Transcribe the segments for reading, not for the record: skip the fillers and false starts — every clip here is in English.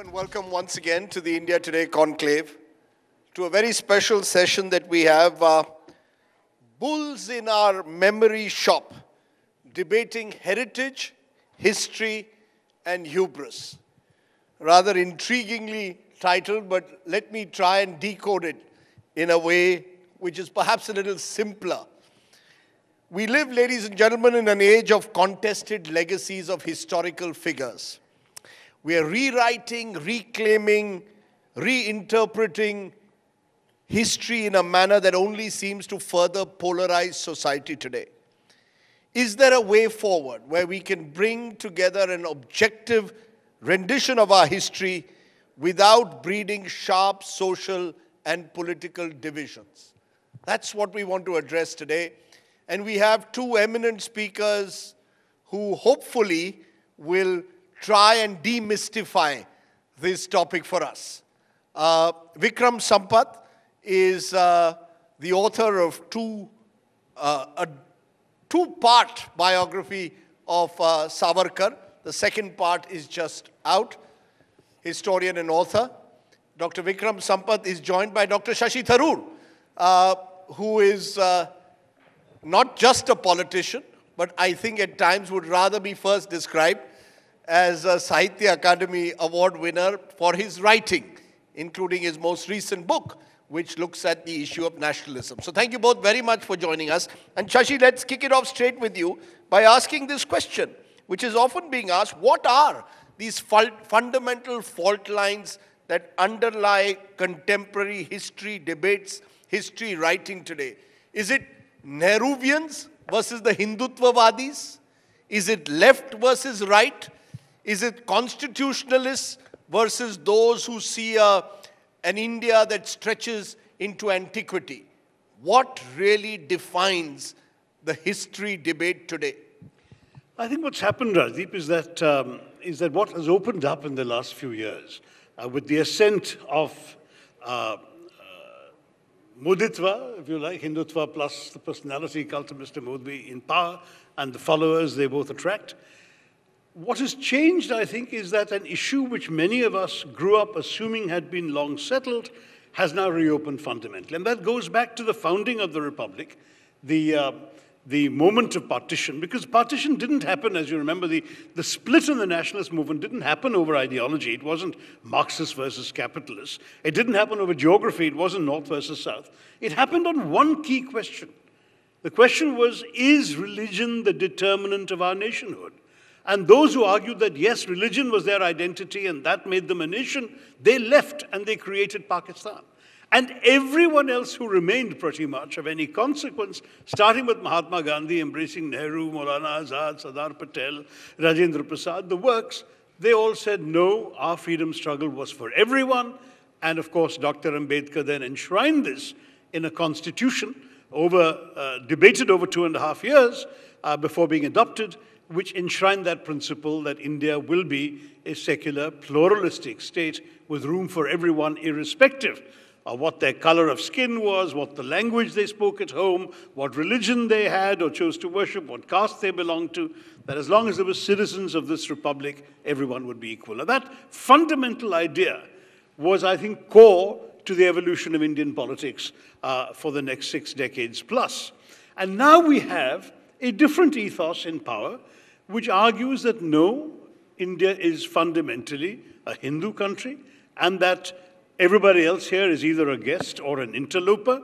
and welcome once again to the India Today Conclave, to a very special session that we have, Bulls in Our Memory Shop, debating heritage, history, and hubris. Rather intriguingly titled, but let me try and decode it in a way which is perhaps a little simpler. We live, ladies and gentlemen, in an age of contested legacies of historical figures. We are rewriting, reclaiming, reinterpreting history in a manner that only seems to further polarize society today. Is there a way forward where we can bring together an objective rendition of our history without breeding sharp social and political divisions? That's what we want to address today. And we have two eminent speakers who hopefully will try and demystify this topic for us. Vikram Sampath is the author of a two-part biography of Savarkar. The second part is just out. Historian and author. Dr. Vikram Sampath is joined by Dr. Shashi Tharoor, who is not just a politician, but I think at times would rather be first described as a Sahitya Akademi Award winner for his writing, including his most recent book, which looks at the issue of nationalism. So thank you both very much for joining us. And Shashi, let's kick it off straight with you by asking this question, which is often being asked: what are these fundamental fault lines that underlie contemporary history debates, history writing today? Is it Nehruvians versus the Hindutvavadis? Is it left versus right? Is it constitutionalists versus those who see an India that stretches into antiquity? What really defines the history debate today? I think what's happened, Rajdeep, is that what has opened up in the last few years with the ascent of Moditva, if you like, Hindutva plus the personality cult of Mr. Modi in power and the followers they both attract. What has changed, I think, is that an issue which many of us grew up assuming had been long settled has now reopened fundamentally. And that goes back to the founding of the Republic, the moment of partition, because partition didn't happen, as you remember, the split in the nationalist movement didn't happen over ideology. It wasn't Marxist versus capitalist. It didn't happen over geography. It wasn't North versus South. It happened on one key question. The question was, is religion the determinant of our nationhood? And those who argued that, yes, religion was their identity and that made them a nation, they left and they created Pakistan. And everyone else who remained pretty much of any consequence, starting with Mahatma Gandhi, embracing Nehru, Maulana Azad, Sardar Patel, Rajendra Prasad, the works, they all said, no, our freedom struggle was for everyone. And of course, Dr. Ambedkar then enshrined this in a constitution, debated over 2.5 years before being adopted, which enshrined that principle that India will be a secular, pluralistic state with room for everyone, irrespective of what their color of skin was, what the language they spoke at home, what religion they had or chose to worship, what caste they belonged to, that as long as they were citizens of this republic, everyone would be equal. Now, that fundamental idea was, I think, core to the evolution of Indian politics for the next 6 decades plus. And now we have a different ethos in power, which argues that no, India is fundamentally a Hindu country, and that everybody else here is either a guest or an interloper,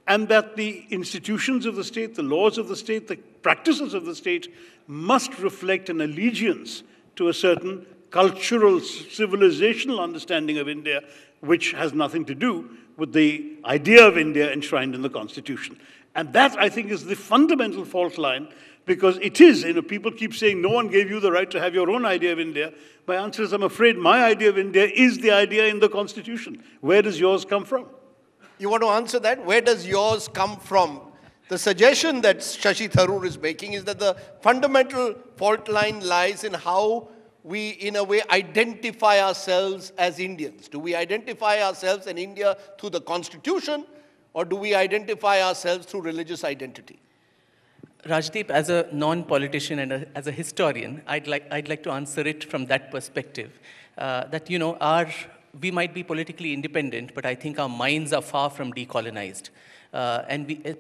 and that the institutions of the state, the laws of the state, the practices of the state must reflect an allegiance to a certain cultural, civilizational understanding of India, which has nothing to do with the idea of India enshrined in the Constitution. And that, I think, is the fundamental fault line, because it is, people keep saying, no one gave you the right to have your own idea of India. My answer is, I'm afraid my idea of India is the idea in the Constitution. Where does yours come from? You want to answer that? Where does yours come from? The suggestion that Shashi Tharoor is making is that the fundamental fault line lies in how we, in a way, identify ourselves as Indians. Do we identify ourselves in India through the Constitution, or do we identify ourselves through religious identity? Rajdeep, as a non-politician and as a historian, I'd like to answer it from that perspective. that, we might be politically independent, but I think our minds are far from decolonized.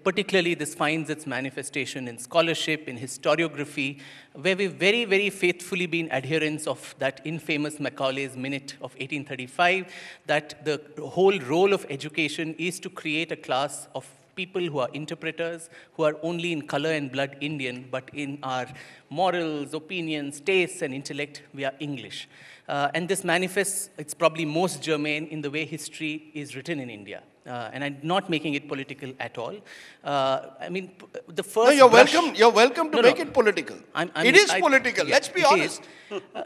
Particularly this finds its manifestation in scholarship, in historiography, where we've very, very faithfully been adherents of that infamous Macaulay's Minute of 1835, that the whole role of education is to create a class of people who are interpreters, who are only in color and blood Indian, but in our morals, opinions, tastes, and intellect, we are English. And this manifests, it's probably most germane in the way history is written in India. And I'm not making it political at all. The first. No, you're welcome. You're welcome to make it political. It is political. Let's be honest.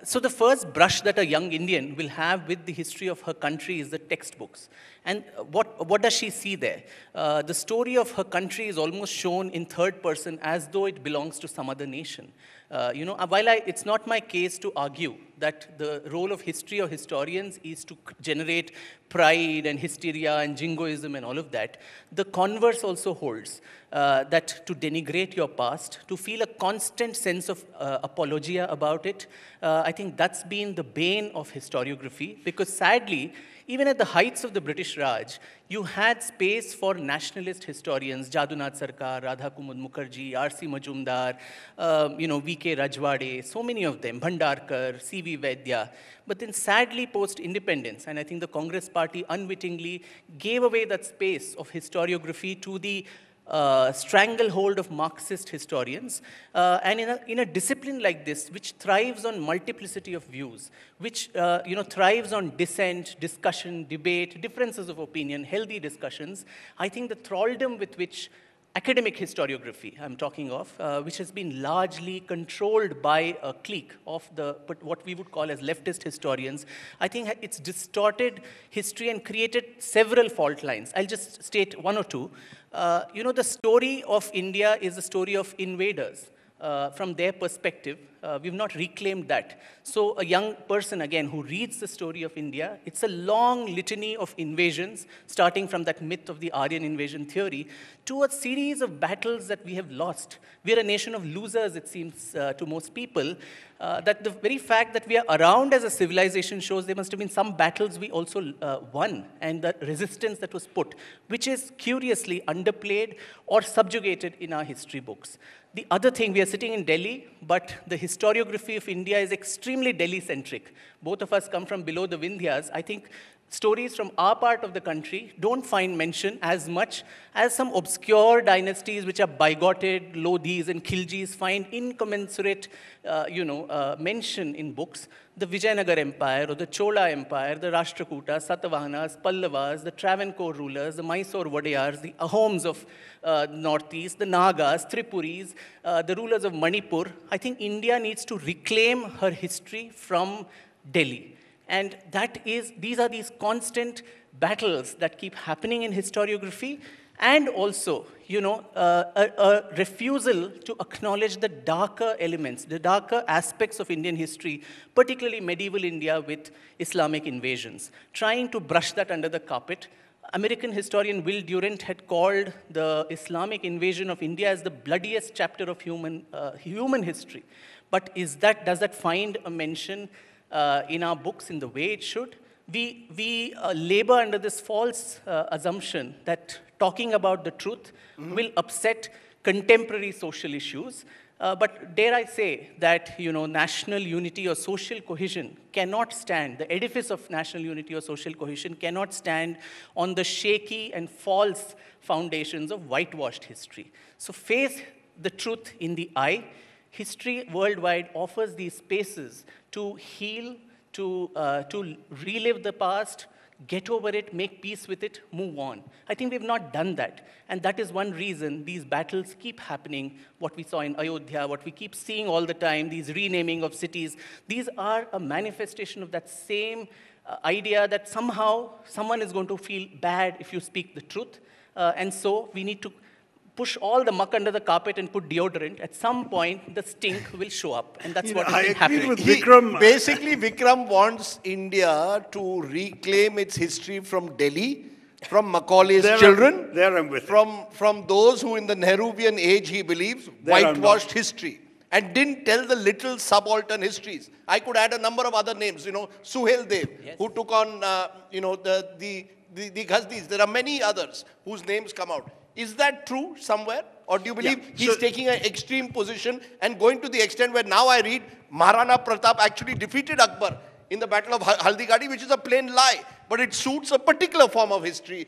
So the first brush that a young Indian will have with the history of her country is the textbooks. And what does she see there? The story of her country is almost shown in third person as though it belongs to some other nation. While it's not my case to argue that the role of history or historians is to generate pride and hysteria and jingoism and all of that, the converse also holds, that to denigrate your past, to feel a constant sense of apologia about it, I think that's been the bane of historiography, because sadly, even at the heights of the British Raj, you had space for nationalist historians, Jadunath Sarkar, Radha Kumud Mukherjee, R.C. Majumdar, V.K. Rajwade, so many of them, Bhandarkar, C.V. Vaidya. But then sadly, post-independence, and I think the Congress party unwittingly gave away that space of historiography to the stranglehold of Marxist historians. And in a discipline like this, which thrives on multiplicity of views, which thrives on dissent, discussion, debate, differences of opinion, healthy discussions, I think the thraldom with which academic historiography, I'm talking of, which has been largely controlled by a clique of what we would call as leftist historians, I think it's distorted history and created several fault lines. I'll just state one or two. The story of India is a story of invaders. From their perspective, we've not reclaimed that. So a young person, again, who reads the story of India, it's a long litany of invasions, starting from that myth of the Aryan invasion theory, to a series of battles that we have lost. We're a nation of losers, it seems, to most people. That the very fact that we are around as a civilization shows there must have been some battles we also won, and the resistance that was put, which is curiously underplayed or subjugated in our history books. The other thing, we are sitting in Delhi, but the historiography of India is extremely Delhi-centric. Both of us come from below the Vindhyas. I think stories from our part of the country don't find mention as much as some obscure dynasties which are bigoted, Lodhis and Khiljis find incommensurate mention in books. The Vijayanagar Empire or the Chola Empire, the Rashtrakutas, Satavahanas, Pallavas, the Travancore rulers, the Mysore Wadeyars, the Ahoms of Northeast, the Nagas, Tripuris, the rulers of Manipur. I think India needs to reclaim her history from Delhi. And these are these constant battles that keep happening in historiography, and also, a refusal to acknowledge the darker elements, the darker aspects of Indian history, particularly medieval India with Islamic invasions, trying to brush that under the carpet. American historian Will Durant had called the Islamic invasion of India as the bloodiest chapter of human history. But does that find a mention in our books in the way it should? We labor under this false assumption that talking about the truth will upset contemporary social issues. But dare I say that national unity or social cohesion cannot stand, the edifice of national unity or social cohesion cannot stand on the shaky and false foundations of whitewashed history. So face the truth in the eye. History worldwide offers these spaces to heal, to relive the past, get over it, make peace with it, move on. I think we've not done that. And that is one reason these battles keep happening, what we saw in Ayodhya, what we keep seeing all the time, these renaming of cities. These are a manifestation of that same idea that somehow someone is going to feel bad if you speak the truth. And so we need to push all the muck under the carpet and put deodorant. At some point, the stink will show up. And that's what is happening. With Vikram. Basically, Vikram wants India to reclaim its history from Delhi, from Macaulay's children, from those who in the Nehruvian age, he believes, whitewashed history. and didn't tell the little subaltern histories. I could add a number of other names, Suhail Dev, who took on, the Ghazdis. There are many others whose names come out. Is that true somewhere? Or do you believe he's taking an extreme position and going to the extent where now I read Maharana Pratap actually defeated Akbar in the Battle of Haldigadi, which is a plain lie, but it suits a particular form of history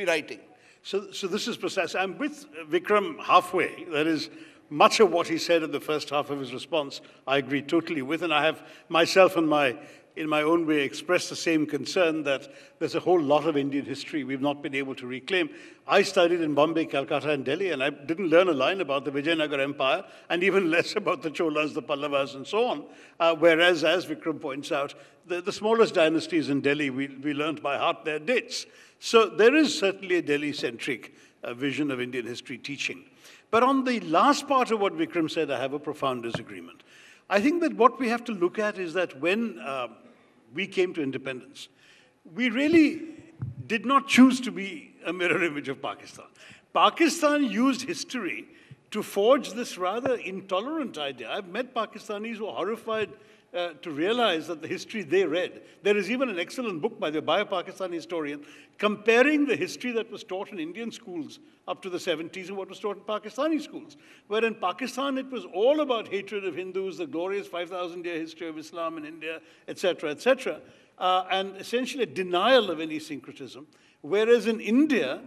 writing. So this is precise. I'm with Vikram halfway. That is, much of what he said in the first half of his response, I agree totally with, and I have myself in my own way expressed the same concern that there's a whole lot of Indian history we've not been able to reclaim. I studied in Bombay, Calcutta, and Delhi, and I didn't learn a line about the Vijayanagar Empire, and even less about the Cholas, the Pallavas, and so on. Whereas, as Vikram points out, the smallest dynasties in Delhi, we learned by heart their dates. So there is certainly a Delhi-centric vision of Indian history teaching. But on the last part of what Vikram said, I have a profound disagreement. I think that what we have to look at is that when we came to independence, we really did not choose to be a mirror image of Pakistan. Pakistan used history to forge this rather intolerant idea. I've met Pakistanis who are horrified to realize that the history they read, there is even an excellent book by a Pakistani historian comparing the history that was taught in Indian schools up to the 70s and what was taught in Pakistani schools. Where in Pakistan it was all about hatred of Hindus, the glorious 5,000-year history of Islam in India, etc., etc., and essentially a denial of any syncretism. Whereas in India,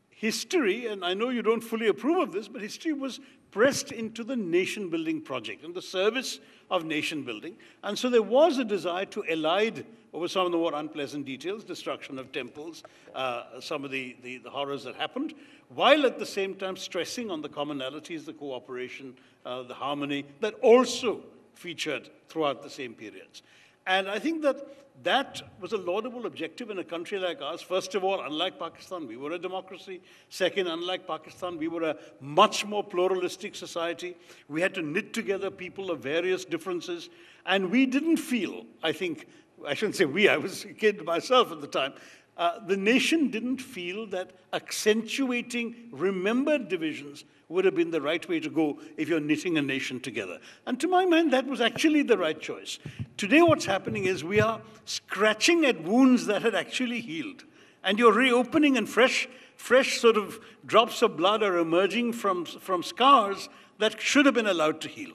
history, and I know you don't fully approve of this, but history was pressed into the nation-building project, in the service of nation-building. And so there was a desire to elide over some of the more unpleasant details, destruction of temples, some of the horrors that happened, while at the same time stressing on the commonalities, the cooperation, the harmony that also featured throughout the same periods. And I think that that was a laudable objective in a country like ours. First of all, unlike Pakistan, we were a democracy. Second, unlike Pakistan, we were a much more pluralistic society. We had to knit together people of various differences. And we didn't feel, I think, I shouldn't say we, I was a kid myself at the time, the nation didn't feel that accentuating remembered divisions would have been the right way to go if you're knitting a nation together. And to my mind, that was actually the right choice. Today, what's happening is we are scratching at wounds that had actually healed. And you're reopening, and fresh sort of drops of blood are emerging from scars that should have been allowed to heal.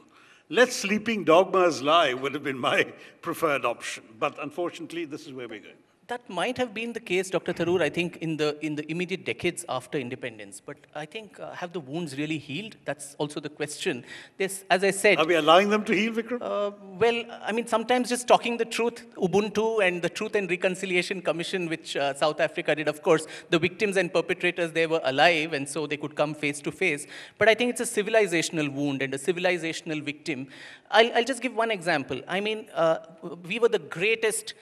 Let sleeping dogmas lie would have been my preferred option. But unfortunately, this is where we're going. That might have been the case, Dr. Tharoor, I think, in the immediate decades after independence. But I think, have the wounds really healed? That's also the question. This, as I said... Are we allowing them to heal, Vikram? Well, I mean, sometimes just talking the truth, Ubuntu and the Truth and Reconciliation Commission, which South Africa did, of course, the victims and perpetrators, they were alive, and so they could come face to face. But I think it's a civilizational wound and a civilizational victim. I'll just give one example. I mean, we were the greatest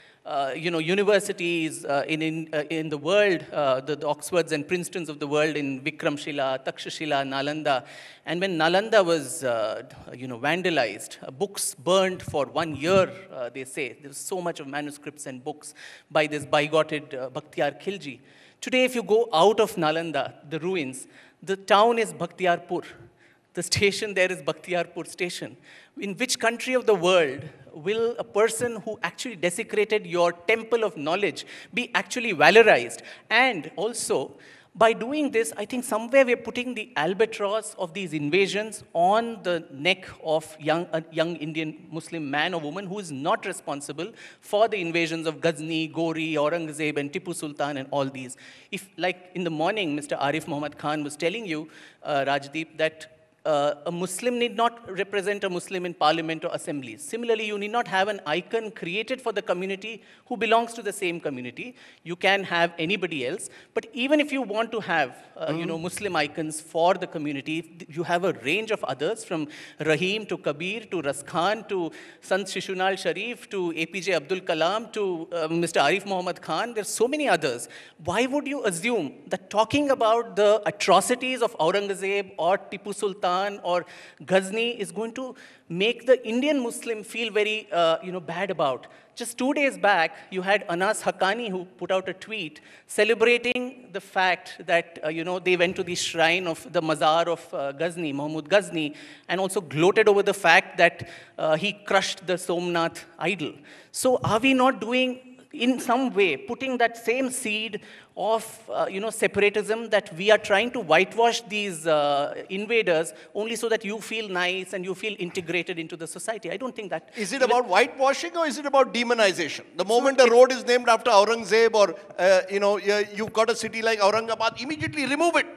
universities in the world, the Oxfords and Princetons of the world in Vikramshila, Takshashila, Nalanda. And when Nalanda was, vandalized, books burned for 1 year, they say. There was so much of manuscripts and books by this bigoted Bakhtiyar Khilji. Today, if you go out of Nalanda, the ruins, the town is Bakhtiyarpur. The station there is Bakhtiyarpur station. In which country of the world will a person who actually desecrated your temple of knowledge be actually valorized? And also, by doing this, I think somewhere we're putting the albatross of these invasions on the neck of a young Indian Muslim man or woman who is not responsible for the invasions of Ghazni, Gori, Aurangzeb, and Tipu Sultan and all these. If, like in the morning, Mr. Arif Muhammad Khan was telling you, Rajdeep, that a Muslim need not represent a Muslim in parliament or assemblies. Similarly, you need not have an icon created for the community who belongs to the same community. You can have anybody else. But even if you want to have, Muslim icons for the community, you have a range of others, from Rahim to Kabir to Raskhan to Sant Shishunal Sharif to APJ Abdul Kalam to Mr. Arif Muhammad Khan. There's so many others. Why would you assume that talking about the atrocities of Aurangzeb or Tipu Sultan Khan or Ghazni is going to make the Indian Muslim feel very, bad about. Just 2 days back, you had Anas Haqqani who put out a tweet celebrating the fact that, they went to the shrine of the Mazar of Ghazni, Mahmud Ghazni, and also gloated over the fact that he crushed the Somnath idol. So are we not doing, in some way, putting that same seed of, separatism that we are trying to whitewash these invaders only so that you feel nice and you feel integrated into the society? I don't think that... Is it about whitewashing or is it about demonization? The moment a road is named after Aurangzeb or, you've got a city like Aurangabad, immediately remove it.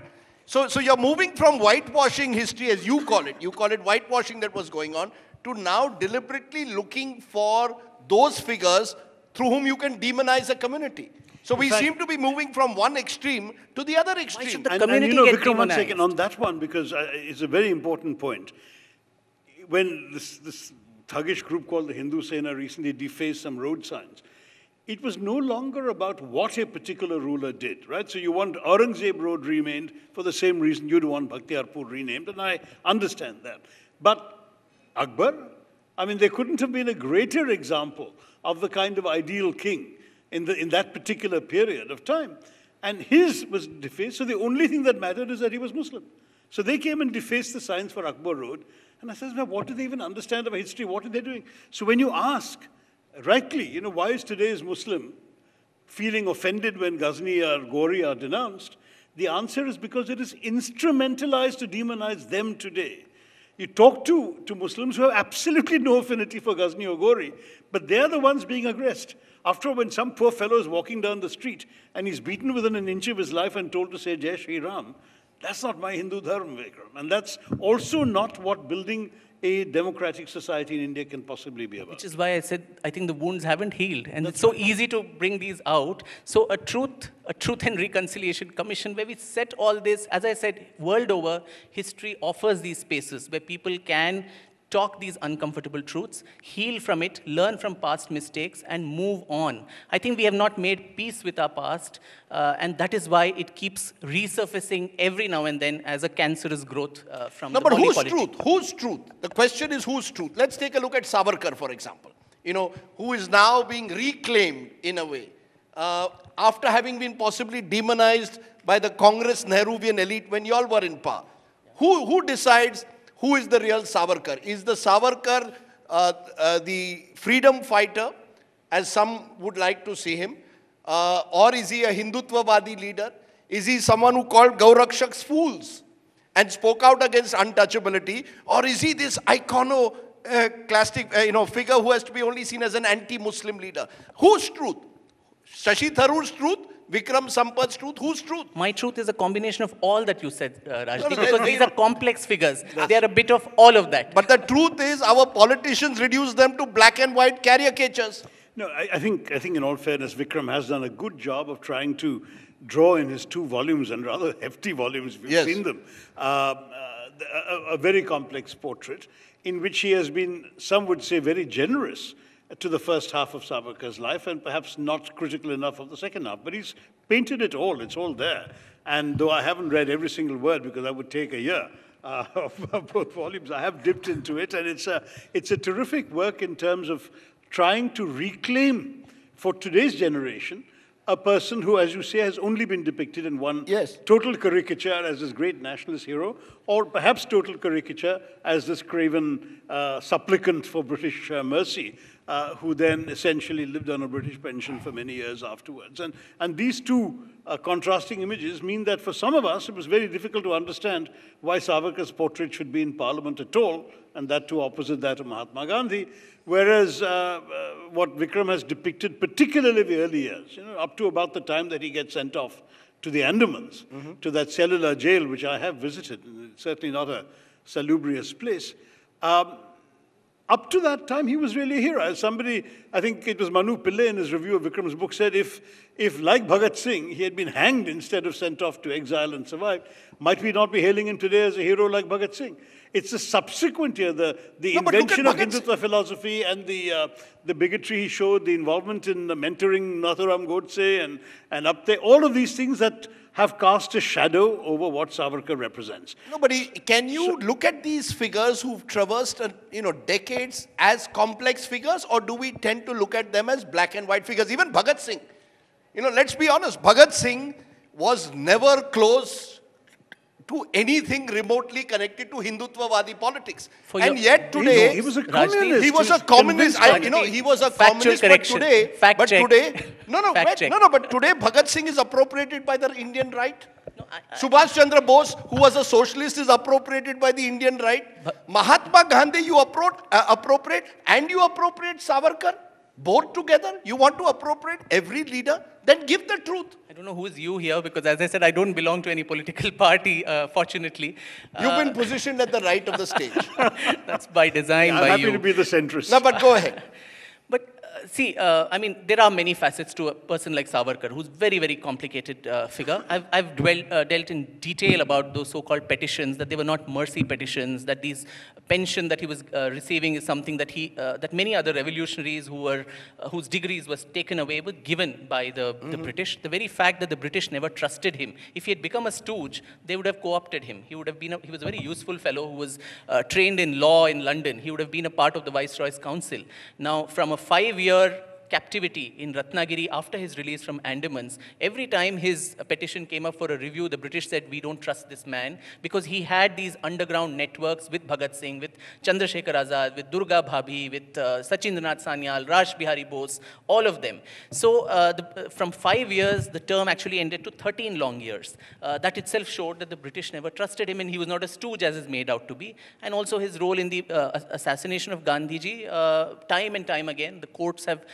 So you're moving from whitewashing history, as you call it whitewashing that was going on, to now deliberately looking for those figures through whom you can demonize a community. So we seem to be moving from one extreme to the other extreme. Why should the community get Vikram, one demonized? second on that one, because it's a very important point. When this thuggish group called the Hindu Sena recently defaced some road signs, it was no longer about what a particular ruler did, right? So you want Aurangzeb Road renamed for the same reason you'd want Bakhtiarpur renamed, and I understand that. But Akbar, I mean, there couldn't have been a greater example of the kind of ideal king in that particular period of time. And his was defaced, so the only thing that mattered is that he was Muslim. So they came and defaced the signs for Akbar Road, and I said, what do they even understand about history? What are they doing? So when you ask, rightly, why is today's Muslim feeling offended when Ghazni or Ghori are denounced? The answer is because it is instrumentalized to demonize them today. You talk to Muslims who have absolutely no affinity for Ghazni or Ghori, but they're the ones being aggressed. After all, when some poor fellow is walking down the street and he's beaten within an inch of his life and told to say Jai Shri Ram, that's not my Hindu dharma, Vikram. And that's also not what building a democratic society in India can possibly be about. Which is why I said, I think the wounds haven't healed. And it's so easy to bring these out. So a truth and reconciliation commission where we set all this, as I said, world over, history offers these spaces where people can talk these uncomfortable truths, heal from it, learn from past mistakes, and move on. I think we have not made peace with our past, and that is why it keeps resurfacing every now and then as a cancerous growth from the body politic. No, but whose truth? Whose truth? The question is whose truth? Let's take a look at Savarkar, for example, who is now being reclaimed in a way, after having been possibly demonized by the Congress Nehruvian elite when you all were in power. Who decides who is the real Savarkar? Is the Savarkar the freedom fighter, as some would like to see him? Or is he a Hindutvavadi leader? Is he someone who called Gaurakshaks fools and spoke out against untouchability? Or is he this iconoclastic figure who has to be only seen as an anti-Muslim leader? Whose truth? Shashi Tharoor's truth? Vikram Sampath's truth? Whose truth? My truth is a combination of all that you said, Rajdeep, No, because these are complex figures. They are a bit of all of that. But the truth is our politicians reduce them to black and white caricatures. No, I think in all fairness, Vikram has done a good job of trying to draw in his 2 volumes, and rather hefty volumes, we've seen them, a very complex portrait in which he has been, some would say, very generous to the first half of Savarkar's life and perhaps not critical enough of the second half. But he's painted it all. It's all there. And though I haven't read every single word because that would take a year of both volumes, I have dipped into it. And it's a terrific work in terms of trying to reclaim for today's generation a person who, as you say, has only been depicted in one total caricature as this great nationalist hero, or perhaps total caricature as this craven supplicant for British mercy, who then essentially lived on a British pension for many years afterwards. And these 2 contrasting images mean that for some of us, it was very difficult to understand why Savarkar's portrait should be in Parliament at all, and that too opposite that of Mahatma Gandhi. Whereas what Vikram has depicted, particularly in the early years, up to about the time that he gets sent off to the Andamans, to that cellular jail, which I have visited, and it's certainly not a salubrious place. Up to that time, he was really a hero. As somebody, I think it was Manu Pillai in his review of Vikram's book, said if like Bhagat Singh, he had been hanged instead of sent off to exile and survived, might we not be hailing him today as a hero like Bhagat Singh? It's the subsequent year, the No, but look at invention of Bhagat Singh. Hindutva philosophy and the bigotry he showed, the involvement in mentoring Nathuram Godse and up there, all of these things that have cast a shadow over what Savarkar represents. No, but can you look at these figures who've traversed, decades as complex figures, or do we tend to look at them as black and white figures? Even Bhagat Singh. Let's be honest, Bhagat Singh was never close to anything remotely connected to Hindutvavadi politics. And yet today, he was a communist. he was a communist. He was a communist, but today, Fact check. but today Bhagat Singh is appropriated by the Indian right. Subhash Chandra Bose, who was a socialist, is appropriated by the Indian right. Mahatma Gandhi, you appropriate, and you appropriate Savarkar. Both together, you want to appropriate every leader, then give the truth. I don't know who is you here, because as I said, I don't belong to any political party, fortunately. You've been positioned at the right of the stage. That's by design, I'm by happy you. to be the centrist. No, but go ahead. But see, there are many facets to a person like Savarkar, who's very, very complicated figure. I've dealt in detail about those so-called petitions, that they were not mercy petitions, that these pension that he was receiving is something that that many other revolutionaries whose degrees was taken away were given by the British. The very fact that the British never trusted him, if he had become a stooge, they would have co-opted him. He was a very useful fellow who was trained in law in London. He would have been a part of the Viceroy's Council. Now, from a 5-year captivity in Ratnagiri after his release from Andamans, every time his petition came up for a review, the British said, we don't trust this man, because he had these underground networks with Bhagat Singh, with Chandrasekhar Azad, with Durga Bhabhi, with Sachindranath Sanyal, Raj Bihari Bose, all of them. So from 5 years, the term actually ended to 13 long years. That itself showed that the British never trusted him, and he was not a stooge as is made out to be. And also his role in the assassination of Gandhiji, time and time again, the courts have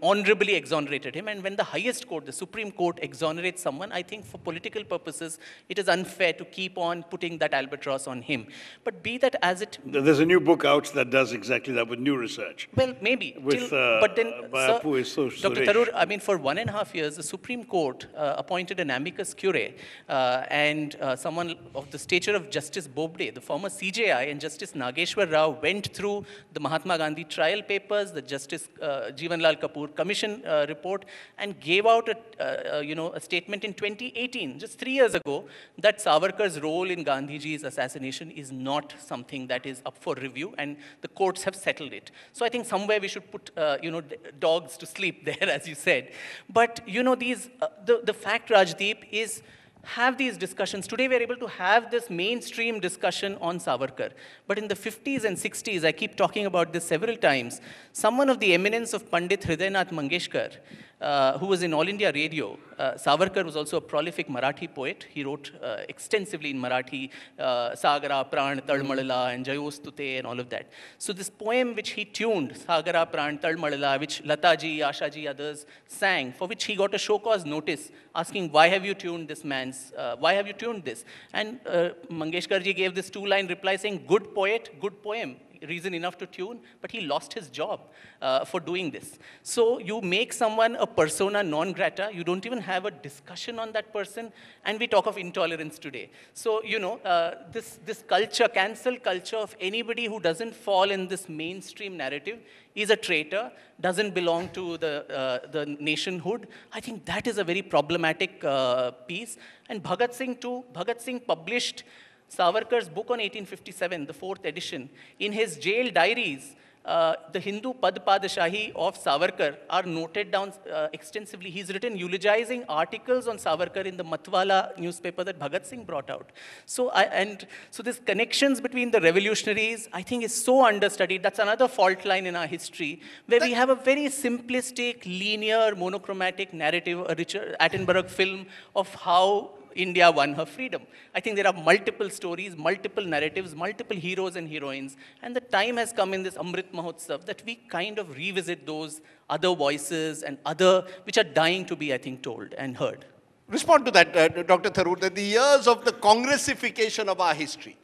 honorably exonerated him. And when the highest court, the Supreme Court, exonerates someone, I think for political purposes, it is unfair to keep on putting that albatross on him. But be that as it... There's a new book out that does exactly that with new research. Well, maybe. But then, Dr. Tharoor, for 1.5 years, the Supreme Court appointed an amicus curiae, and someone of the stature of Justice Bobde, the former CJI, and Justice Nageshwar Rao went through the Mahatma Gandhi trial papers, the Justice Jivanlal Kapoor Commission report, and gave out a statement in 2018, just 3 years ago, that Savarkar's role in Gandhiji's assassination is not something that is up for review, and the courts have settled it. So I think somewhere we should put, dogs to sleep there, as you said. But, the fact, Rajdeep, is have these discussions. Today we are able to have this mainstream discussion on Savarkar. But in the 50s and 60s, I keep talking about this several times, someone of the eminence of Pandit Hridaynath Mangeshkar, who was in All India Radio. Savarkar was also a prolific Marathi poet. He wrote extensively in Marathi, Sagara, Pran, Talmalala, and Jayostute, and all of that. So this poem which he tuned, Sagara, Pran, Talmalala, which Lataji, Ashaji, others sang, for which he got a show cause notice, asking, why have you tuned this man's, why have you tuned this? And Mangeshkarji gave this 2-line reply saying, good poet, good poem. Reason enough to tune, but he lost his job for doing this. So you make someone a persona non grata, you don't even have a discussion on that person, and we talk of intolerance today. So, this culture, cancel culture of anybody who doesn't fall in this mainstream narrative is a traitor, doesn't belong to the nationhood. I think that is a very problematic piece. And Bhagat Singh too, Bhagat Singh published Savarkar's book on 1857, the 4th edition. In his jail diaries, the Hindu Pad Padashahi of Savarkar are noted down extensively. He's written eulogizing articles on Savarkar in the Matwala newspaper that Bhagat Singh brought out. So this connections between the revolutionaries, I think, is so understudied. That's another fault line in our history, where we have a very simplistic, linear, monochromatic narrative, a Richard Attenborough film of how India won her freedom. I think there are multiple stories, multiple narratives, multiple heroes and heroines, and the time has come in this Amrit Mahotsav that we kind of revisit those other voices and other, which are dying to be, I think, told and heard. Respond to that, Dr. Tharoor, that the years of the Congressification of our history,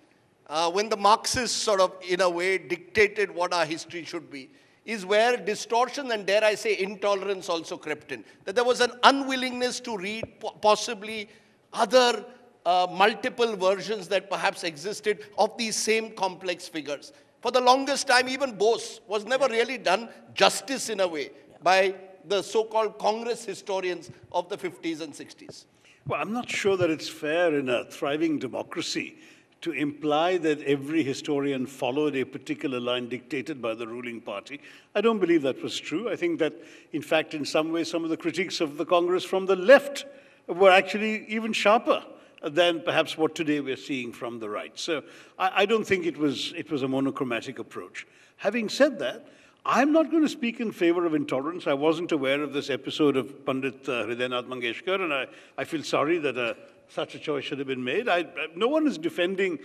when the Marxists sort of, in a way, dictated what our history should be, is where distortion and, dare I say, intolerance also crept in. That there was an unwillingness to read possibly other multiple versions that perhaps existed of these same complex figures. For the longest time, even Bose was never really done justice in a way by the so-called Congress historians of the 50s and 60s. Well, I'm not sure that it's fair in a thriving democracy to imply that every historian followed a particular line dictated by the ruling party. I don't believe that was true. I think that, in fact, in some ways, some of the critiques of the Congress from the left were actually even sharper than perhaps what today we're seeing from the right. So I don't think it was a monochromatic approach. Having said that, I'm not going to speak in favor of intolerance. I wasn't aware of this episode of Pandit Hridaynath Mangeshkar, and I feel sorry that such a choice should have been made. No one is defending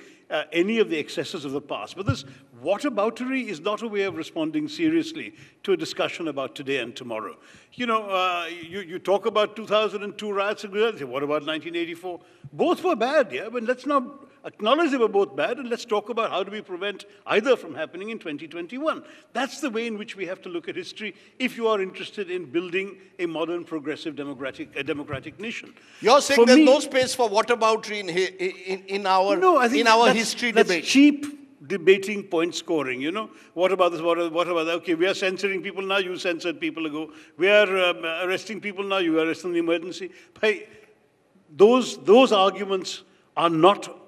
any of the excesses of the past, but this whataboutery is not a way of responding seriously to a discussion about today and tomorrow. You know, you talk about 2002 riots in Gujarat, what about 1984? Both were bad, yeah, but let's not acknowledge they were both bad, and let's talk about how do we prevent either from happening in 2021. That's the way in which we have to look at history if you are interested in building a modern, progressive, democratic nation. You're saying there's no space for whataboutery in our history debate? That's cheap debating, point scoring, you know. What about this, what about that? Okay, we are censoring people now, you censored people ago. We are arresting people now, you arrest in the emergency. Those arguments are not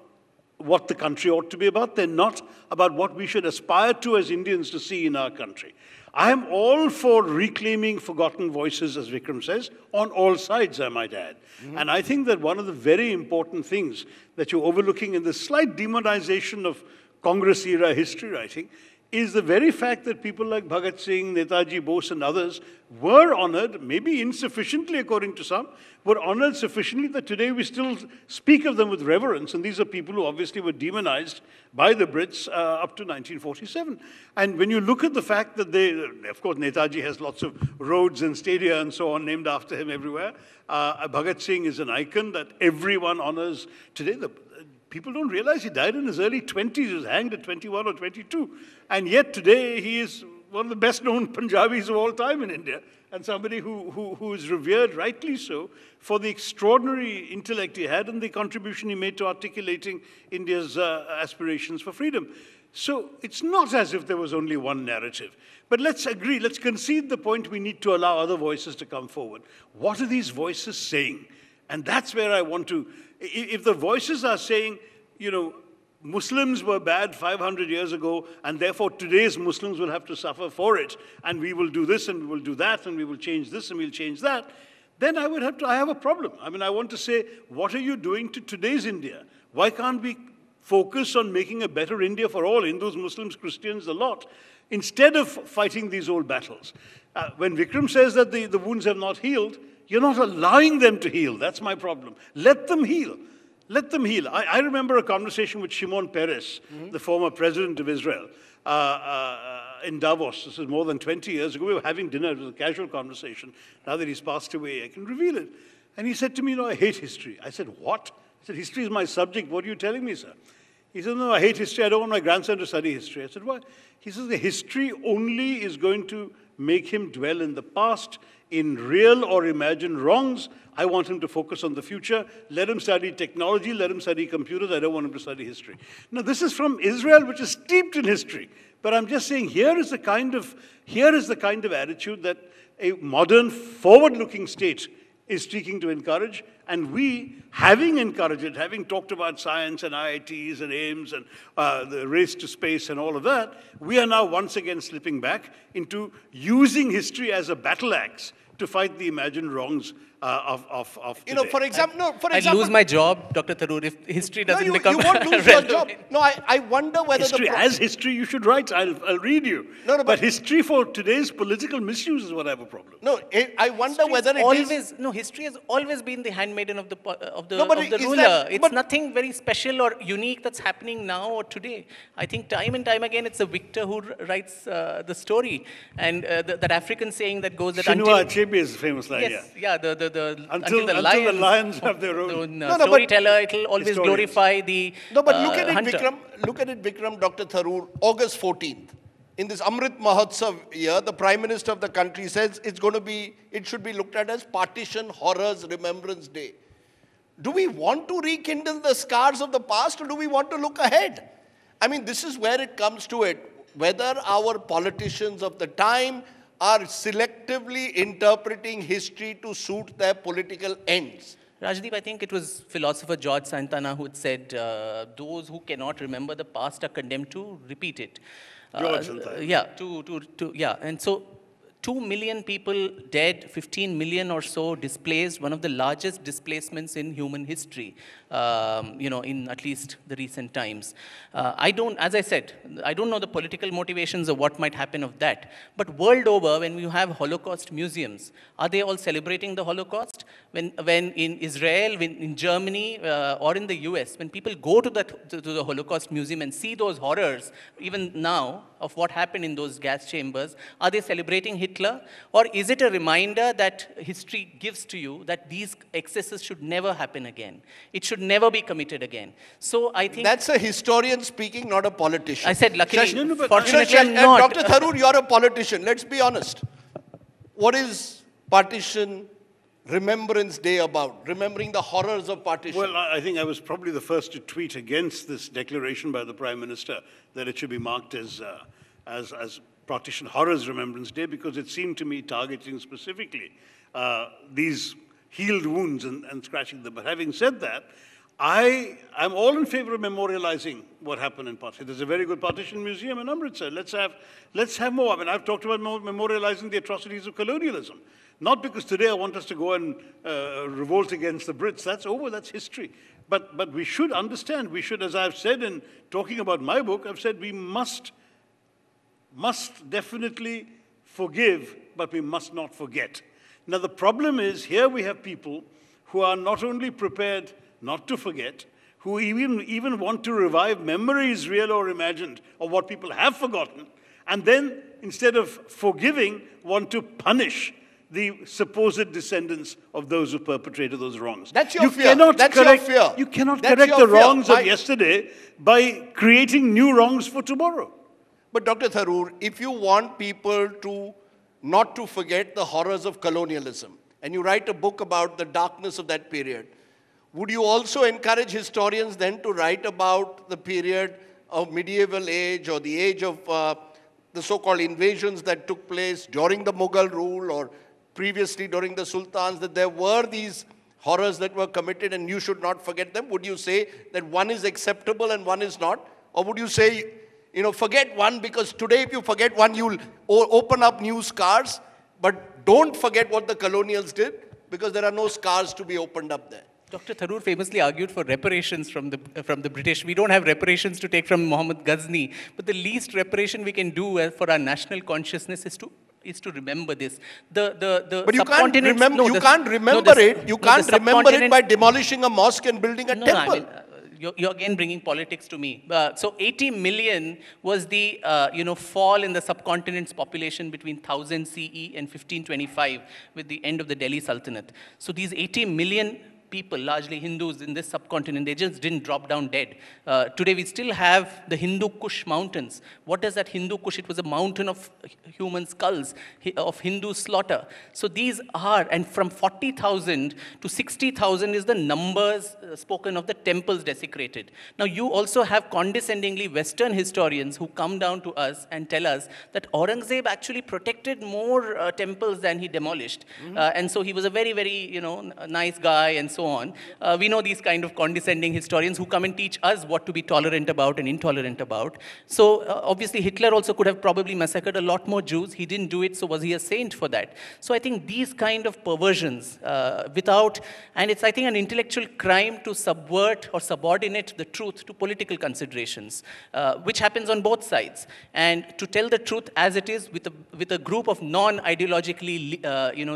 what the country ought to be about. They're not about what we should aspire to as Indians to see in our country. I am all for reclaiming forgotten voices, as Vikram says, on all sides, I might add. And I think that one of the very important things that you're overlooking in the slight demonization of Congress-era history writing is the very fact that people like Bhagat Singh, Netaji Bose and others were honored, maybe insufficiently according to some, were honored sufficiently that today we still speak of them with reverence. And these are people who obviously were demonized by the Brits up to 1947. And when you look at the fact that of course, Netaji has lots of roads and stadia and so on named after him everywhere. Bhagat Singh is an icon that everyone honors today. People don't realize he died in his early 20s. He was hanged at 21 or 22. And yet today he is one of the best-known Punjabis of all time in India, and somebody who is revered, rightly so, for the extraordinary intellect he had and the contribution he made to articulating India's aspirations for freedom. So it's not as if there was only one narrative. But let's agree, let's concede the point we need to allow other voices to come forward. What are these voices saying? And that's where I want to... If the voices are saying, you know, Muslims were bad 500 years ago, and therefore today's Muslims will have to suffer for it, and we will do this, and we will do that, and we will change this, and we'll change that, then I have a problem. I mean, I want to say, what are you doing to today's India? Why can't we focus on making a better India for all, Hindus, Muslims, Christians, the lot, instead of fighting these old battles? When Vikram says that the wounds have not healed, you're not allowing them to heal. That's my problem. Let them heal. Let them heal. I remember a conversation with Shimon Peres, the former president of Israel, in Davos. This is more than 20 years ago. We were having dinner. It was a casual conversation. Now that he's passed away, I can reveal it. And he said to me, I hate history. I said, what? I said, history is my subject. What are you telling me, sir? He said, no, I hate history. I don't want my grandson to study history. I said, why? He says, the history only is going to make him dwell in the past, in real or imagined wrongs. I want him to focus on the future. Let him study technology. Let him study computers. I don't want him to study history. Now, this is from Israel, which is steeped in history. But I'm just saying, here is the kind of attitude that a modern, forward-looking state is seeking to encourage. And we, having encouraged it, having talked about science and IITs and AIMS and the race to space and all of that, we are now once again slipping back into using history as a battle axe to fight the imagined wrongs of today. You know, for example, I'd lose my job, Dr. Tharoor, if history doesn't become you won't lose your job. No, I wonder whether history as history you should write. I'll read you. No, but history for today's political misuse is what I have a problem. No, I wonder whether history has always been the handmaiden of the ruler. It's nothing very special or unique that's happening now or today. I think time and time again it's the victor who writes the story, and that African saying that goes that Chinua Achebe's famous line. Yes, yeah, until the lions have their own storyteller, it'll always glorify the No, but look at it, hunter. Look at it, Vikram, Dr. Tharoor, August 14th. In this Amrit Mahotsav year, the Prime Minister of the country says it should be looked at as Partition Horrors Remembrance Day. Do we want to rekindle the scars of the past, or do we want to look ahead? I mean, this is where it comes to it. Whether our politicians of the time are selectively interpreting history to suit their political ends. Rajdeep, I think it was philosopher George Santana who had said, those who cannot remember the past are condemned to repeat it. George Santana. Yeah, and so 2 million people dead, 15 million or so displaced, one of the largest displacements in human history, in at least the recent times. As I said, I don't know the political motivations of what might happen of that. But world over, when you have Holocaust museums, are they all celebrating the Holocaust? When in Israel, in Germany, or in the US, when people go to the Holocaust museum and see those horrors, even now, of what happened in those gas chambers, are they celebrating Hitler? Or is it a reminder that history gives to you that these excesses should never happen again? It should never be committed again. So I think... That's a historian speaking, not a politician. I said, luckily, Shashi, fortunately, I'm not. Dr. Tharoor, you're a politician. Let's be honest. What is Partition Remembrance Day about? Remembering the horrors of partition. Well, I think I was probably the first to tweet against this declaration by the Prime Minister that it should be marked as Partition Horrors Remembrance Day, because it seemed to me targeting specifically these healed wounds and scratching them. But having said that, I'm all in favor of memorializing what happened in partition. There's a very good partition museum in Amritsar. Let's have more. I mean, I've talked about memorializing the atrocities of colonialism. Not because today I want us to go and revolt against the Brits. That's over, that's history. But we should understand, we should, as I've said in talking about my book, I've said we must definitely forgive, but we must not forget. Now the problem is, here we have people who are not only prepared not to forget, who even want to revive memories, real or imagined, of what people have forgotten, and then instead of forgiving, want to punish the supposed descendants of those who perpetrated those wrongs. That's your fear. That's your fear. You cannot correct the wrongs of yesterday by creating new wrongs for tomorrow. But Dr. Tharoor, if you want people to not to forget the horrors of colonialism, and you write a book about the darkness of that period, would you also encourage historians then to write about the period of medieval age or the age of the so-called invasions that took place during the Mughal rule or previously during the sultans, that there were these horrors that were committed and you should not forget them? Would you say that one is acceptable and one is not? Or would you say, forget one, because today if you forget one, you'll open up new scars, but don't forget what the colonials did, because there are no scars to be opened up there. Dr. Tharoor famously argued for reparations from the British. We don't have reparations to take from Muhammad Ghazni, but the least reparation we can do for our national consciousness is to remember this. But you can't remember, you can't remember it by demolishing a mosque and building a temple. I mean, you're again bringing politics to me. So 80 million was the fall in the subcontinent's population between 1000 CE and 1525 with the end of the Delhi Sultanate. So these 80 million people, largely Hindus in this subcontinent, they just didn't drop down dead. Today we still have the Hindu Kush mountains. What is that Hindu Kush? It was a mountain of human skulls, of Hindu slaughter. So these are, and from 40,000 to 60,000 is the numbers spoken of the temples desecrated. Now you also have condescendingly Western historians who come down to us and tell us that Aurangzeb actually protected more temples than he demolished. And so he was a very, very, nice guy and so on. We know these kind of condescending historians who come and teach us what to be tolerant about and intolerant about. So obviously Hitler also could have probably massacred a lot more Jews. He didn't do it, so was he a saint for that? So I think these kind of perversions and it's, I think, an intellectual crime to subvert or subordinate the truth to political considerations, which happens on both sides. And to tell the truth as it is with a group of non-ideologically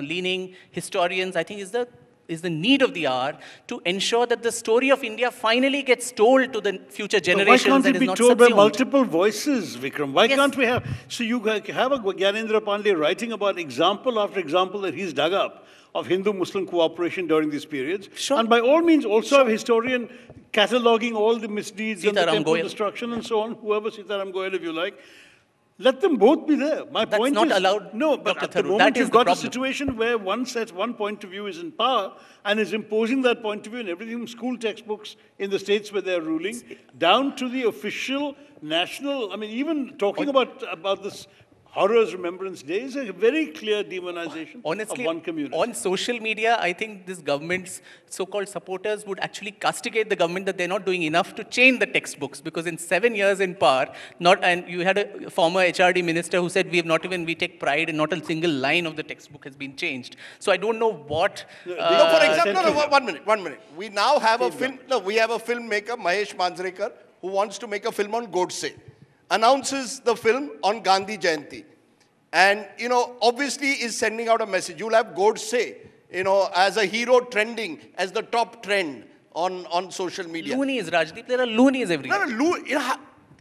leaning historians, I think is the need of the hour to ensure that the story of India finally gets told to the future generations. But why can't it be told by multiple voices, Vikram? Why can't we have... So you have a Gyanendra Pandey writing about example after example that he's dug up of Hindu-Muslim cooperation during these periods. Sure. And by all means also have a historian cataloguing all the misdeeds and the temple destruction and so on, whoever, Sitaram Goel if you like. Let them both be there. My That's point not is, allowed, no, but Dr. at the Tharoor. moment That is you've the got a problem. situation where one point of view is in power and is imposing that point of view in everything from school textbooks in the states where they're ruling, down to the official national, I mean, even talking about this Horrors Remembrance Day is a very clear demonization Honestly, of one community. on social media, I think this government's so-called supporters would actually castigate the government that they're not doing enough to change the textbooks, because in 7 years in power, and you had a former HRD minister who said we take pride in not a single line of the textbook has been changed. So I don't know what... No, for example, one minute. We now have a filmmaker, Mahesh Manjrekar, who wants to make a film on Godse. Announces the film on Gandhi Jayanti. And, obviously is sending out a message. You'll have Godse, as a hero trending as the top trend on social media. Loonies, Rajdeep. There are loonies everywhere.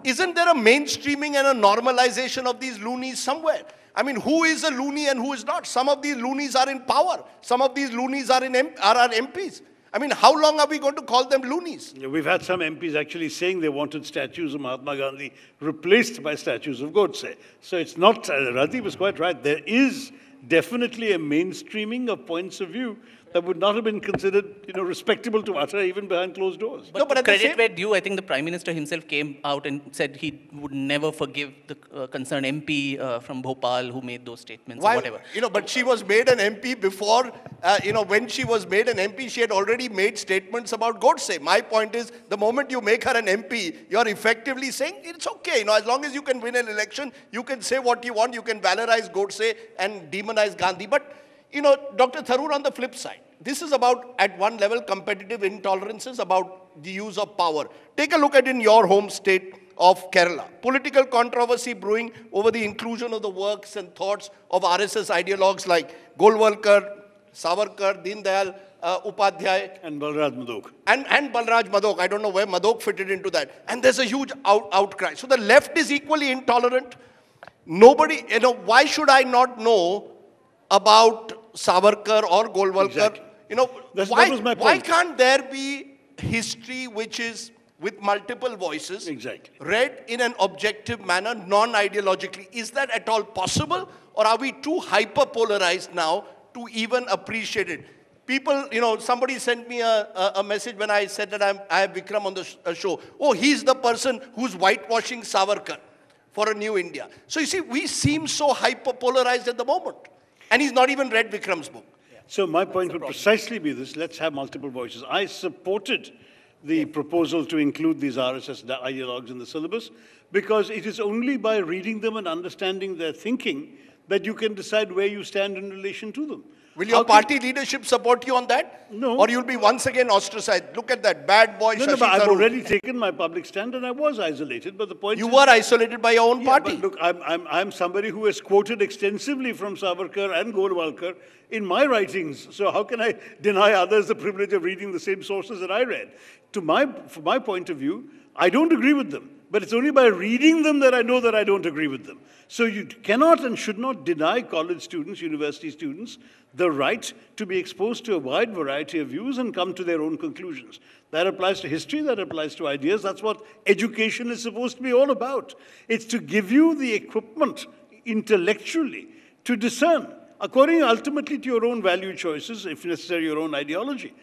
Isn't there a mainstreaming and a normalization of these loonies somewhere? I mean, who is a loony and who is not? Some of these loonies are in power. Some of these loonies are our MPs. I mean, how long are we going to call them loonies? We've had some MPs actually saying they wanted statues of Mahatma Gandhi replaced by statues of Godse. So it's not, Radhi was quite right, there is definitely a mainstreaming of points of view that would not have been considered, respectable to utter even behind closed doors. But to credit where due, I think the Prime Minister himself came out and said he would never forgive the concerned MP from Bhopal who made those statements or whatever. But she was made an MP before, when she was made an MP, she had already made statements about Godse. My point is, the moment you make her an MP, you're effectively saying, it's okay, as long as you can win an election, you can say what you want, you can valorize Godse and demonize Gandhi. But Dr. Tharoor, on the flip side, this is about, at one level, competitive intolerances about the use of power. Take a look at in your home state of Kerala. Political controversy brewing over the inclusion of the works and thoughts of RSS ideologues like Golwalkar, Savarkar, Deen Dayal Upadhyay. And Balraj Madok. And Balraj Madok. I don't know where Madok fitted into that. And there's a huge outcry. So the left is equally intolerant. Nobody, why should I not know about Savarkar or Golwalkar? Exactly. Why can't there be history which is with multiple voices, read in an objective manner, non-ideologically? Is that at all possible? Or are we too hyper-polarized now to even appreciate it? People, somebody sent me a message when I said that I have Vikram on the show. Oh, he's the person who's whitewashing Savarkar for a new India. So you see, we seem so hyper-polarized at the moment. And he's not even read Vikram's book. So my point would precisely be this: let's have multiple voices. I supported the proposal to include these RSS ideologues in the syllabus because it is only by reading them and understanding their thinking that you can decide where you stand in relation to them. Will your party leadership support you on that? No. Or you'll be once again ostracized? Look at that bad boy Shashi but Tharoor. I've already taken my public stand and I was isolated. But the point you were isolated by your own party. But look, I'm somebody who has quoted extensively from Savarkar and Golwalkar in my writings. So how can I deny others the privilege of reading the same sources that I read? From my point of view, I don't agree with them. But it's only by reading them that I know that I don't agree with them. So you cannot and should not deny college students, university students, the right to be exposed to a wide variety of views and come to their own conclusions. That applies to history, that applies to ideas. That's what education is supposed to be all about. It's to give you the equipment intellectually to discern, according ultimately to your own value choices, if necessary, your own ideology.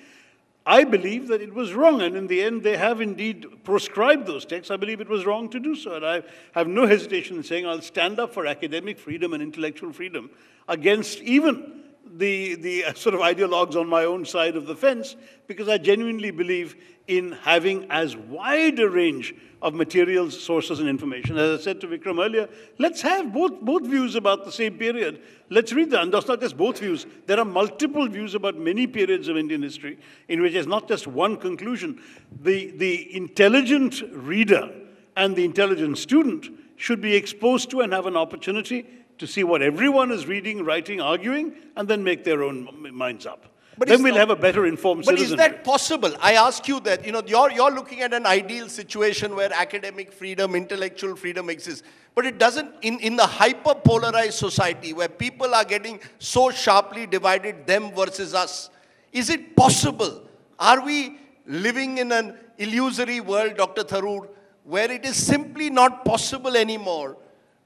I believe that it was wrong, and in the end, they have indeed proscribed those texts. I believe it was wrong to do so, and I have no hesitation in saying I'll stand up for academic freedom and intellectual freedom against even the sort of ideologues on my own side of the fence, because I genuinely believe in having as wide a range of materials, sources, and information. As I said to Vikram earlier, let's have both views about the same period. Let's read them. And that's not just both views. There are multiple views about many periods of Indian history in which there's not just one conclusion. The intelligent reader and the intelligent student should be exposed to and have an opportunity to see what everyone is reading, writing, arguing, and then make their own minds up. But then we'll have a better informed citizenry. But is that possible? I ask you that, you're looking at an ideal situation where academic freedom, intellectual freedom exists. But it doesn't, in the hyper-polarized society where people are getting so sharply divided, them versus us, is it possible? Are we living in an illusory world, Dr. Tharoor, where it is simply not possible anymore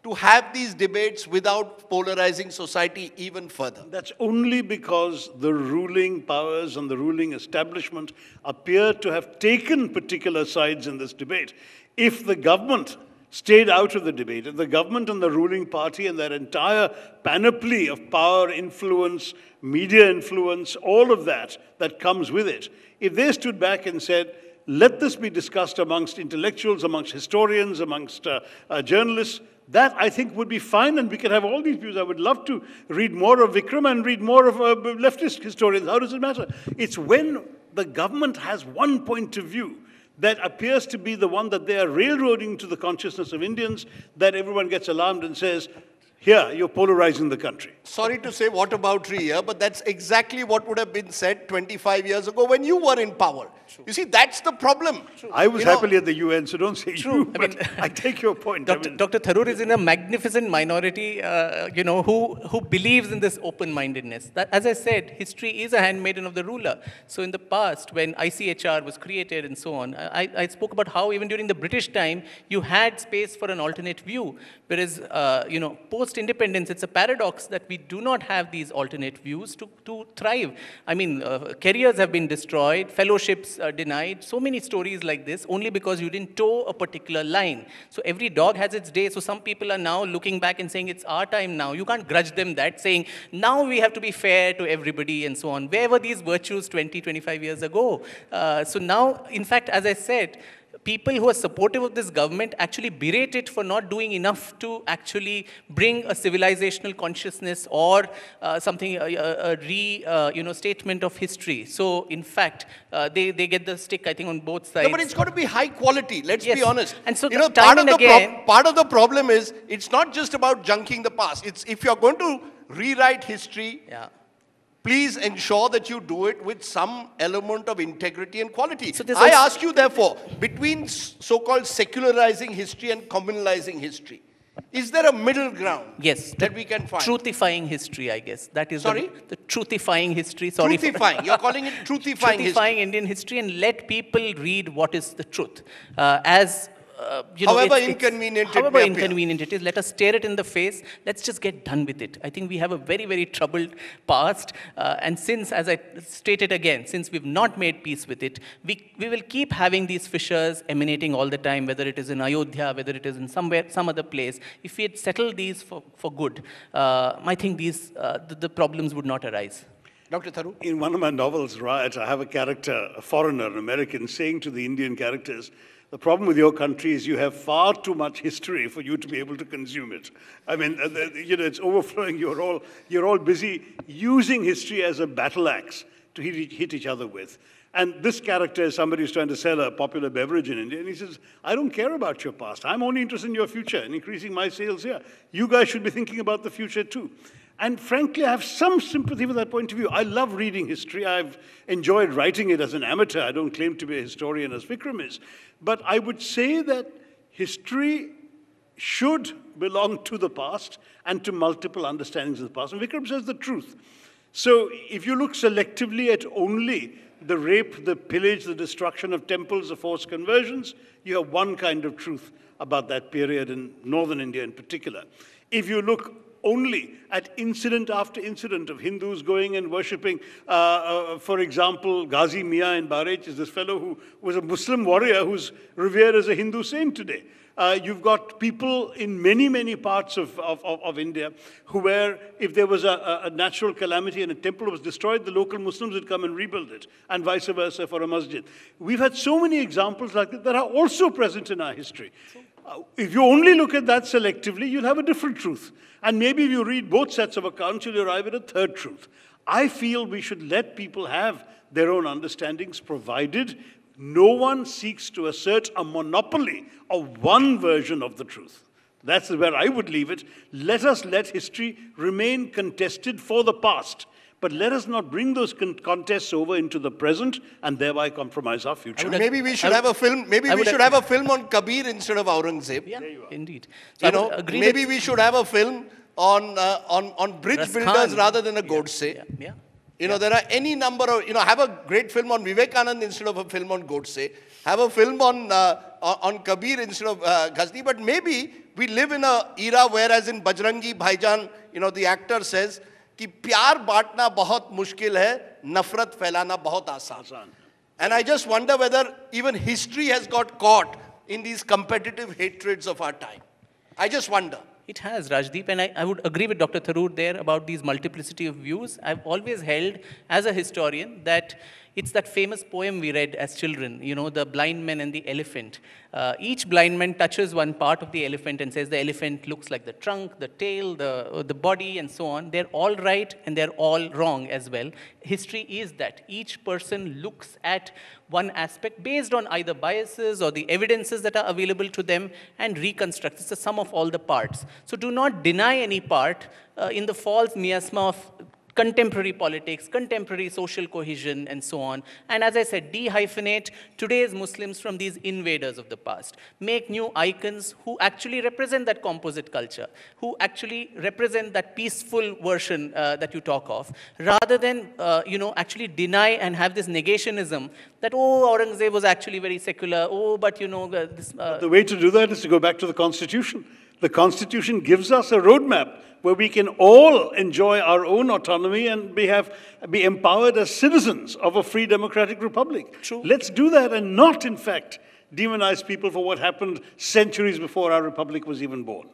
to have these debates without polarizing society even further? That's only because the ruling powers and the ruling establishment appear to have taken particular sides in this debate. If the government stayed out of the debate, if the government and the ruling party and their entire panoply of power, influence, media influence, all of that comes with it, if they stood back and said, let this be discussed amongst intellectuals, amongst historians, amongst journalists, that, I think, would be fine, and we can have all these views. I would love to read more of Vikram and read more of leftist historians. How does it matter? It's when the government has one point of view that appears to be the one that they are railroading to the consciousness of Indians that everyone gets alarmed and says, here, you're polarizing the country. Sorry to say whataboutery here, but that's exactly what would have been said 25 years ago when you were in power. True. You see, that's the problem. True. I was happily at the UN, so don't say true. You, but I take your point. Dr. Tharoor is in a magnificent minority, who believes in this open-mindedness. That, as I said, history is a handmaiden of the ruler. So in the past, when ICHR was created and so on, I spoke about how even during the British time, you had space for an alternate view. Whereas, post-independence, it's a paradox that we do not have these alternate views to thrive. I mean, careers have been destroyed, fellowships denied, so many stories like this, only because you didn't toe a particular line. So every dog has its day. So some people are now looking back and saying, it's our time now. You can't grudge them that, saying, now we have to be fair to everybody and so on. Where were these virtues 20, 25 years ago? So now, in fact, as I said, people who are supportive of this government actually berate it for not doing enough to actually bring a civilizational consciousness or something, statement of history. So, in fact, they get the stick, I think, on both sides. No, but it's got to be high quality. Let's be honest. And so, part of the problem is it's not just about junking the past. It's if you're going to rewrite history. Yeah. Please ensure that you do it with some element of integrity and quality. So I ask you, therefore, between so-called secularizing history and communalizing history, is there a middle ground that we can find? Truthifying history, I guess. That is the truthifying history. Truthifying. You're calling it truthifying history. Truthifying Indian history and let people read what is the truth. However inconvenient it is, let us stare it in the face. Let's just get done with it. I think we have a very, very troubled past. And since, as I stated again, since we've not made peace with it, we will keep having these fissures emanating all the time, whether it is in Ayodhya, whether it is in some other place. If we had settled these for good, I think the problems would not arise. Dr. Tharoor? In one of my novels, Riot, I have a character, a foreigner, an American, saying to the Indian characters, the problem with your country is you have far too much history for you to be able to consume it. I mean, it's overflowing. You're all busy using history as a battle axe to hit each other with. And this character is somebody who's trying to sell a popular beverage in India, and he says, I don't care about your past. I'm only interested in your future and increasing my sales here. You guys should be thinking about the future too. And frankly, I have some sympathy with that point of view. I love reading history. I've enjoyed writing it as an amateur. I don't claim to be a historian as Vikram is. But I would say that history should belong to the past and to multiple understandings of the past. And Vikram says the truth. So if you look selectively at only the rape, the pillage, the destruction of temples, the forced conversions, you have one kind of truth about that period in northern India in particular. If you look only at incident after incident of Hindus going and worshipping. For example, Ghazi Mia in Bahrain is this fellow who was a Muslim warrior who's revered as a Hindu saint today. You've got people in many, many parts of India where if there was a natural calamity and a temple was destroyed, the local Muslims would come and rebuild it, and vice versa for a masjid. We've had so many examples like that are also present in our history. If you only look at that selectively, you'll have a different truth. And maybe if you read both sets of accounts, you'll arrive at a third truth. I feel we should let people have their own understandings, provided no one seeks to assert a monopoly of one version of the truth. That's where I would leave it. Let us let history remain contested for the past. But let us not bring those contests over into the present and thereby compromise our future. Maybe we should have a film. Maybe we should have a film on Kabir instead of Aurangzeb. Yeah, indeed. So maybe we should have a film on bridge builders rather than a Godse. Yeah. There are any number of, have a great film on Vivekanand instead of a film on Godse. Have a film on Kabir instead of Ghazni. But maybe we live in an era whereas in Bajrangi Bhaijaan, the actor says, कि प्यार बांटना बहुत मुश्किल है, नफरत फैलाना बहुत आसान. And I just wonder whether even history has got caught in these competitive hatreds of our time. I just wonder. It has, Rajdeep, and I would agree with Dr. Tharoor there about these multiplicity of views. I've always held, as a historian, that it's that famous poem we read as children, the blind man and the elephant. Each blind man touches one part of the elephant and says the elephant looks like the trunk, the tail, the body, and so on. They're all right and they're all wrong as well. History is that. Each person looks at one aspect based on either biases or the evidences that are available to them and reconstructs. It's the sum of all the parts. So do not deny any part in the false miasma of contemporary politics, contemporary social cohesion, and so on. And as I said, de-hyphenate today's Muslims from these invaders of the past. Make new icons who actually represent that composite culture, who actually represent that peaceful version that you talk of, rather than, actually deny and have this negationism that, oh, Aurangzeb was actually very secular, oh, but, this... The way to do that is to go back to the Constitution. The Constitution gives us a roadmap where we can all enjoy our own autonomy and be empowered as citizens of a free democratic republic. True. Let's do that and not, in fact, demonize people for what happened centuries before our republic was even born.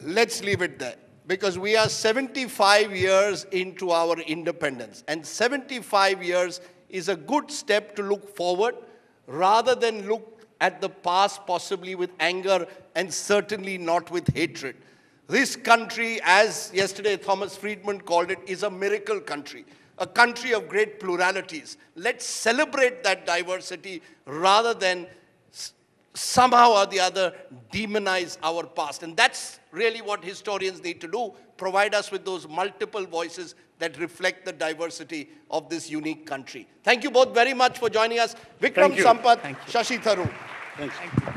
Let's leave it there, because we are 75 years into our independence, and 75 years is a good step to look forward rather than look at the past possibly with anger and certainly not with hatred. This country, as yesterday Thomas Friedman called it, is a miracle country, a country of great pluralities. Let's celebrate that diversity rather than somehow or the other demonize our past. And that's really what historians need to do, provide us with those multiple voices that reflect the diversity of this unique country. Thank you both very much for joining us. Vikram Sampath, Shashi Tharoor. Thank you.